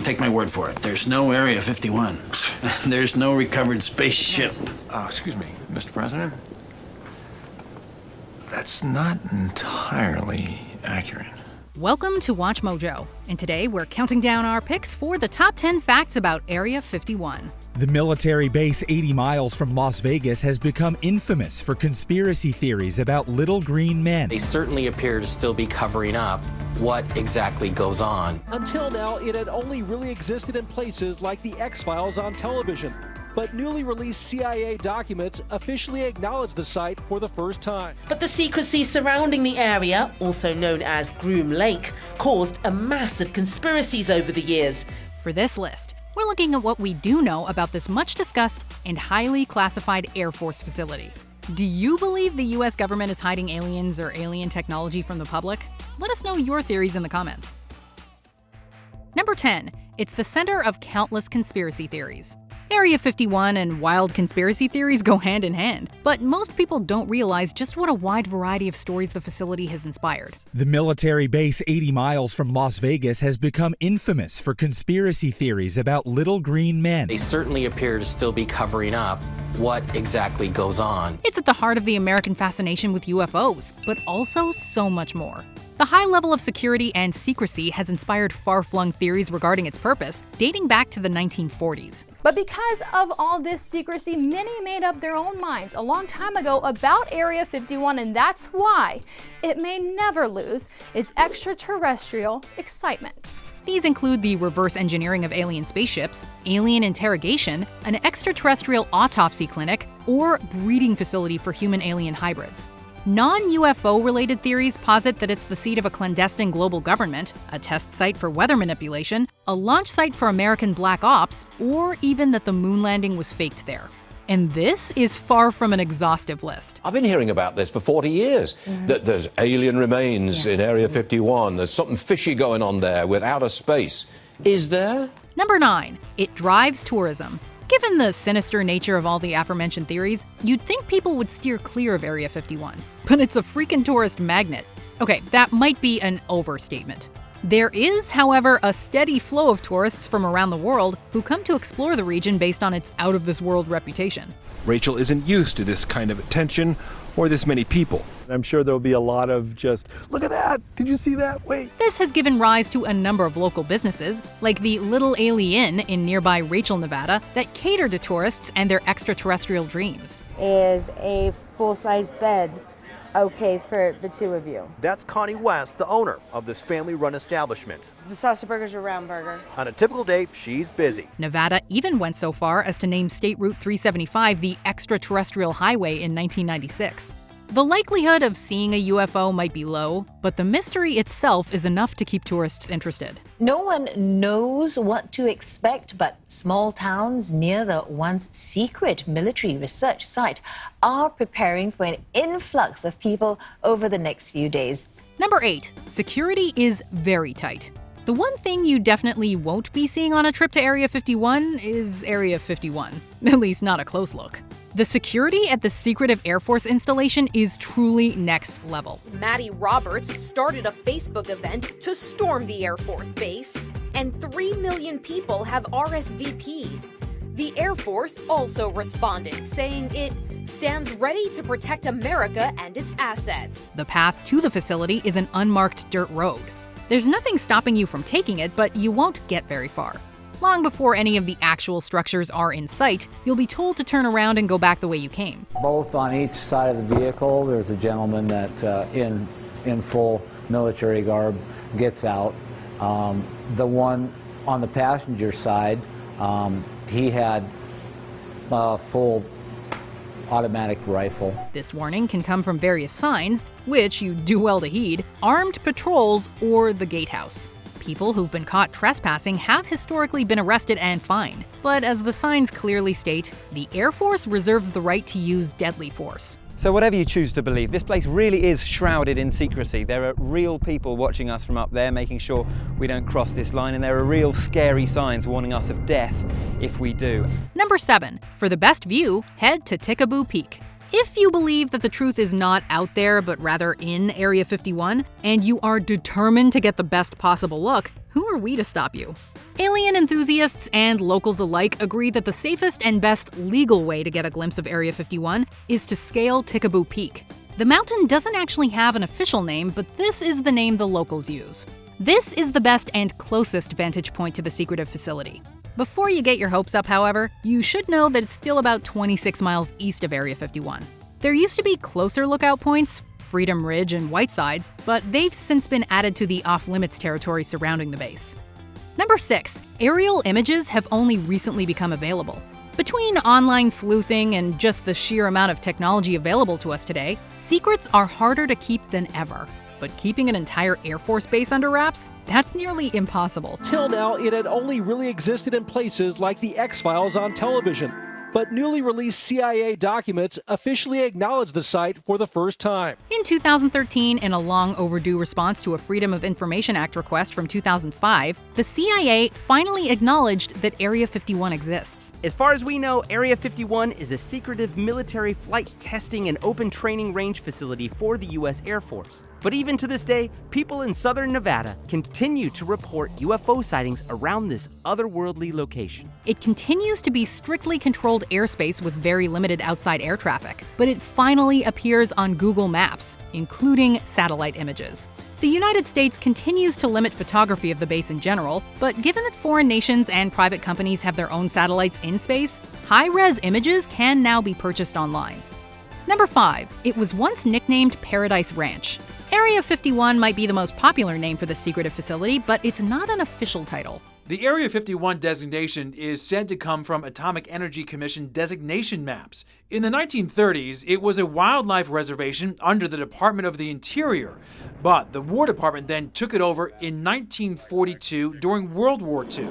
Take my word for it. There's no Area 51. There's no recovered spaceship. Excuse me, Mr. President. That's not entirely accurate. Welcome to Watch Mojo, and today we're counting down our picks for the top 10 facts about Area 51. The military base 80 miles from Las Vegas has become infamous for conspiracy theories about little green men. They certainly appear to still be covering up what exactly goes on. Until now, it had only really existed in places like the X-Files on television. But newly released CIA documents officially acknowledge the site for the first time. But the secrecy surrounding the area, also known as Groom Lake, caused a massive conspiracies over the years. For this list, we're looking at what we do know about this much-discussed and highly classified Air Force facility. Do you believe the U.S. government is hiding aliens or alien technology from the public? Let us know your theories in the comments. Number 10. It's the center of countless conspiracy theories. Area 51 and wild conspiracy theories go hand in hand, but most people don't realize just what a wide variety of stories the facility has inspired. The military base 80 miles from Las Vegas has become infamous for conspiracy theories about little green men. They certainly appear to still be covering up what exactly goes on. It's at the heart of the American fascination with UFOs, but also so much more. The high level of security and secrecy has inspired far-flung theories regarding its purpose, dating back to the 1940s. But because of all this secrecy, many made up their own minds a long time ago about Area 51, and that's why it may never lose its extraterrestrial excitement. These include the reverse engineering of alien spaceships, alien interrogation, an extraterrestrial autopsy clinic, or breeding facility for human-alien hybrids. Non-UFO related theories posit that it's the seat of a clandestine global government, a test site for weather manipulation, a launch site for American black ops, or even that the moon landing was faked there. And this is far from an exhaustive list. I've been hearing about this for 40 years, that there's alien remains in Area 51. There's something fishy going on there with outer space. Is there? Number 9. It drives tourism. Given the sinister nature of all the aforementioned theories, you'd think people would steer clear of Area 51. But it's a freaking tourist magnet. Okay, that might be an overstatement. There is, however, a steady flow of tourists from around the world who come to explore the region based on its out-of-this-world reputation. Rachel isn't used to this kind of attention or this many people. I'm sure there'll be a lot of just, look at that, did you see that? Wait. This has given rise to a number of local businesses, like the Little Alien in nearby Rachel, Nevada, that cater to tourists and their extraterrestrial dreams. Is a full-size bed okay for the two of you? That's Connie West, the owner of this family-run establishment. The sausage burger's a round burger. On a typical day, she's busy. Nevada even went so far as to name State Route 375 the extraterrestrial highway in 1996. The likelihood of seeing a UFO might be low, but the mystery itself is enough to keep tourists interested. No one knows what to expect, but small towns near the once secret military research site are preparing for an influx of people over the next few days. Number 8. Security is very tight. The one thing you definitely won't be seeing on a trip to Area 51 is Area 51. At least not a close look. The security at the secretive Air Force installation is truly next level. Maddie Roberts started a Facebook event to storm the Air Force base, and 3 million people have RSVP'd. The Air Force also responded, saying it stands ready to protect America and its assets. The path to the facility is an unmarked dirt road. There's nothing stopping you from taking it, but you won't get very far. Long before any of the actual structures are in sight, you'll be told to turn around and go back the way you came. Both on each side of the vehicle, there's a gentleman that in full military garb gets out. The one on the passenger side, he had a full automatic rifle. This warning can come from various signs, which you do well to heed: armed patrols or the gatehouse. People who've been caught trespassing have historically been arrested and fined, but as the signs clearly state, the Air Force reserves the right to use deadly force. So whatever you choose to believe, this place really is shrouded in secrecy. There are real people watching us from up there, making sure we don't cross this line, and there are real scary signs warning us of death if we do. Number 7. For the best view, head to Tikaboo Peak. If you believe that the truth is not out there but rather in Area 51, and you are determined to get the best possible look, who are we to stop you? Alien enthusiasts and locals alike agree that the safest and best legal way to get a glimpse of Area 51 is to scale Tikaboo Peak. The mountain doesn't actually have an official name, but this is the name the locals use. This is the best and closest vantage point to the secretive facility. Before you get your hopes up, however, you should know that it's still about 26 miles east of Area 51. There used to be closer lookout points, Freedom Ridge and Whitesides, but they've since been added to the off-limits territory surrounding the base. Number 6. Aerial images have only recently become available. Between online sleuthing and just the sheer amount of technology available to us today, secrets are harder to keep than ever. But keeping an entire Air Force base under wraps? That's nearly impossible. Till now, it had only really existed in places like the X-Files on television. But newly released CIA documents officially acknowledge the site for the first time. In 2013, in a long overdue response to a Freedom of Information Act request from 2005, the CIA finally acknowledged that Area 51 exists. As far as we know, Area 51 is a secretive military flight testing and open training range facility for the U.S. Air Force. But even to this day, people in southern Nevada continue to report UFO sightings around this otherworldly location. It continues to be strictly controlled airspace with very limited outside air traffic, but it finally appears on Google Maps, including satellite images. The United States continues to limit photography of the base in general, but given that foreign nations and private companies have their own satellites in space, high-res images can now be purchased online. Number 5. It was once nicknamed Paradise Ranch. Area 51 might be the most popular name for the secretive facility, but it's not an official title. The Area 51 designation is said to come from Atomic Energy Commission designation maps. In the 1930s, it was a wildlife reservation under the Department of the Interior, but the War Department then took it over in 1942 during World War II.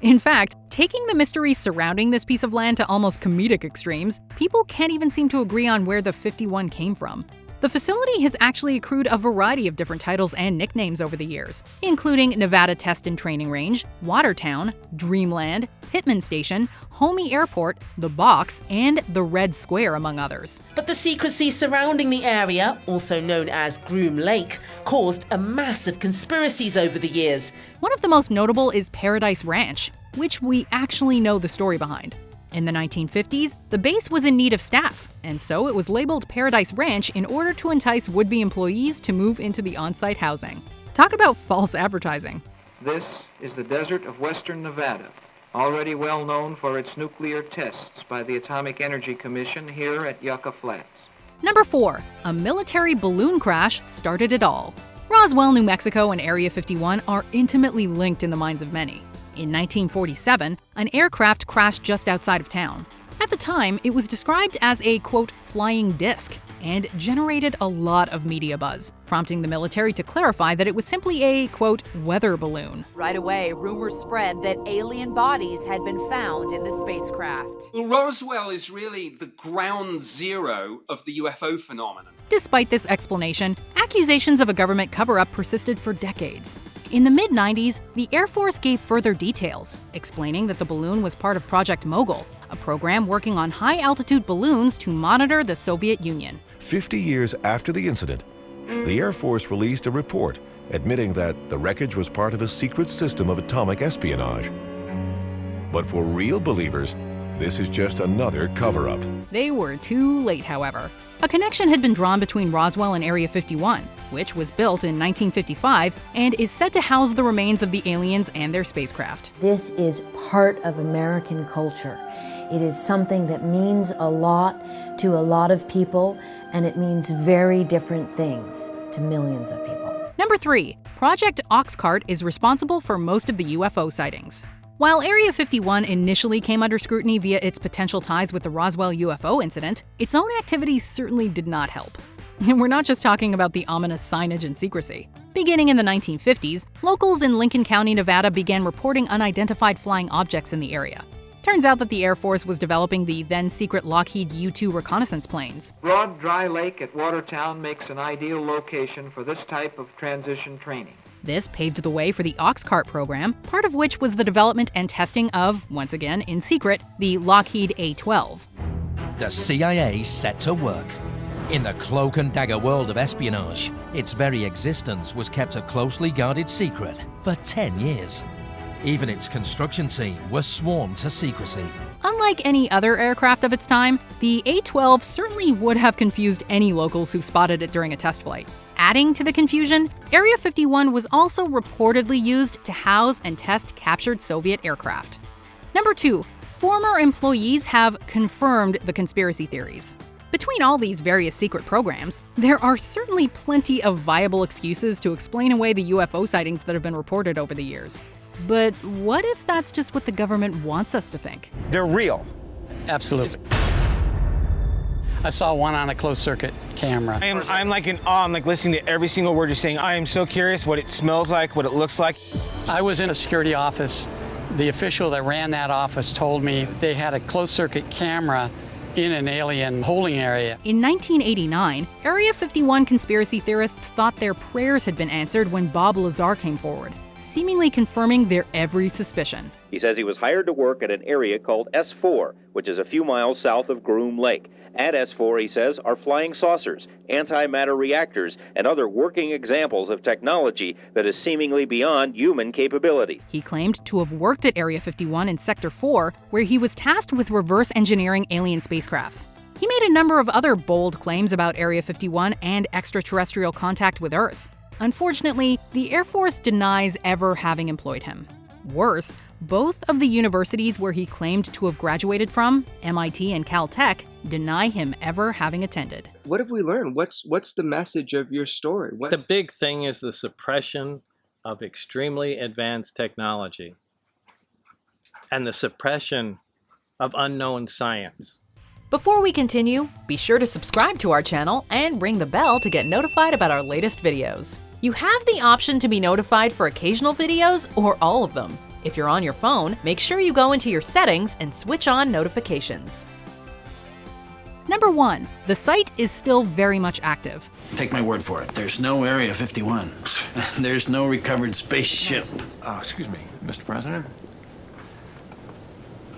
In fact, taking the mystery surrounding this piece of land to almost comedic extremes, people can't even seem to agree on where the 51 came from. The facility has actually accrued a variety of different titles and nicknames over the years, including Nevada Test and Training Range, Watertown, Dreamland, Pittman Station, Homey Airport, The Box, and the Red Square, among others. But the secrecy surrounding the area, also known as Groom Lake, caused a massive conspiracies over the years. One of the most notable is Paradise Ranch, which we actually know the story behind. In the 1950s, the base was in need of staff, and so it was labeled Paradise Ranch in order to entice would-be employees to move into the on-site housing. Talk about false advertising. This is the desert of western Nevada, already well known for its nuclear tests by the Atomic Energy Commission here at Yucca Flats. Number 4. A military balloon crash started it all. Roswell, New Mexico and Area 51 are intimately linked in the minds of many. In 1947, an aircraft crashed just outside of town. At the time, it was described as a, quote, flying disc, and generated a lot of media buzz, prompting the military to clarify that it was simply a, quote, weather balloon. Right away, rumors spread that alien bodies had been found in the spacecraft. Well, Roswell is really the ground zero of the UFO phenomenon. Despite this explanation, accusations of a government cover-up persisted for decades. In the mid-90s, the Air Force gave further details, explaining that the balloon was part of Project Mogul, a program working on high-altitude balloons to monitor the Soviet Union. 50 years after the incident, the Air Force released a report admitting that the wreckage was part of a secret system of atomic espionage. But for real believers, this is just another cover-up. They were too late, however. A connection had been drawn between Roswell and Area 51, which was built in 1955 and is said to house the remains of the aliens and their spacecraft. This is part of American culture. It is something that means a lot to a lot of people, and it means very different things to millions of people. Number 3. Project Oxcart is responsible for most of the UFO sightings. While Area 51 initially came under scrutiny via its potential ties with the Roswell UFO incident, its own activities certainly did not help. And we're not just talking about the ominous signage and secrecy. Beginning in the 1950s, locals in Lincoln County, Nevada began reporting unidentified flying objects in the area. Turns out that the Air Force was developing the then-secret Lockheed U-2 reconnaissance planes. Broad, dry lake at Watertown makes an ideal location for this type of transition training. This paved the way for the Oxcart program, part of which was the development and testing of, once again in secret, the Lockheed A-12. The CIA set to work. In the cloak and dagger world of espionage, its very existence was kept a closely guarded secret for 10 years. Even its construction team was sworn to secrecy. Unlike any other aircraft of its time, the A-12 certainly would have confused any locals who spotted it during a test flight. Adding to the confusion, Area 51 was also reportedly used to house and test captured Soviet aircraft. Number 2, former employees have confirmed the conspiracy theories. Between all these various secret programs, there are certainly plenty of viable excuses to explain away the UFO sightings that have been reported over the years. But what if that's just what the government wants us to think? They're real. Absolutely. I saw one on a closed-circuit camera. I'm like in awe. I'm like listening to every single word you're saying. I am so curious what it smells like, what it looks like. I was in a security office. The official that ran that office told me they had a closed-circuit camera in an alien holding area. In 1989, Area 51 conspiracy theorists thought their prayers had been answered when Bob Lazar came forward, seemingly confirming their every suspicion. He says he was hired to work at an area called S4, which is a few miles south of Groom Lake. At S4, he says, are flying saucers, antimatter reactors, and other working examples of technology that is seemingly beyond human capability. He claimed to have worked at Area 51 in Sector 4, where he was tasked with reverse engineering alien spacecrafts. He made a number of other bold claims about Area 51 and extraterrestrial contact with Earth. Unfortunately, the Air Force denies ever having employed him. Worse, both of the universities where he claimed to have graduated from, MIT and Caltech, deny him ever having attended. What have we learned? What's the message of your story? The big thing is the suppression of extremely advanced technology and the suppression of unknown science. Before we continue, be sure to subscribe to our channel and ring the bell to get notified about our latest videos. You have the option to be notified for occasional videos or all of them. If you're on your phone, make sure you go into your settings and switch on notifications. Number 1, the site is still very much active. Take my word for it. There's no Area 51. There's no recovered spaceship. Excuse me, Mr. President.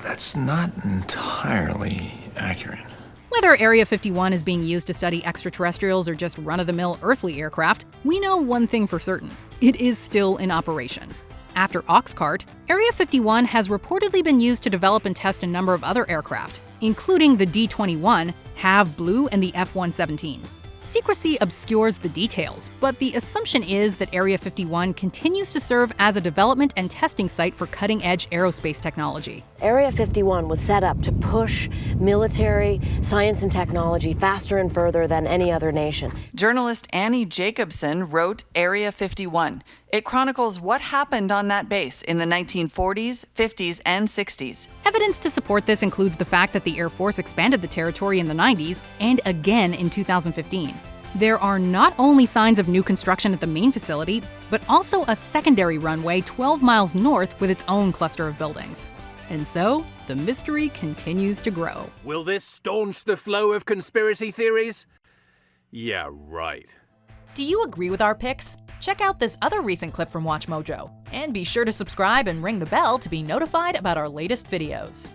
That's not entirely accurate. Whether Area 51 is being used to study extraterrestrials or just run-of-the-mill earthly aircraft, we know one thing for certain. It is still in operation. After Oxcart, Area 51 has reportedly been used to develop and test a number of other aircraft, including the D-21, HAV Blue, and the F-117. Secrecy obscures the details, but the assumption is that Area 51 continues to serve as a development and testing site for cutting-edge aerospace technology. Area 51 was set up to push military, science, and technology faster and further than any other nation. Journalist Annie Jacobson wrote Area 51. It chronicles what happened on that base in the 1940s, 50s, and 60s. Evidence to support this includes the fact that the Air Force expanded the territory in the 90s and again in 2015. There are not only signs of new construction at the main facility, but also a secondary runway 12 miles north with its own cluster of buildings. And so, the mystery continues to grow. Will this staunch the flow of conspiracy theories? Yeah, right. Do you agree with our picks? Check out this other recent clip from WatchMojo, and be sure to subscribe and ring the bell to be notified about our latest videos.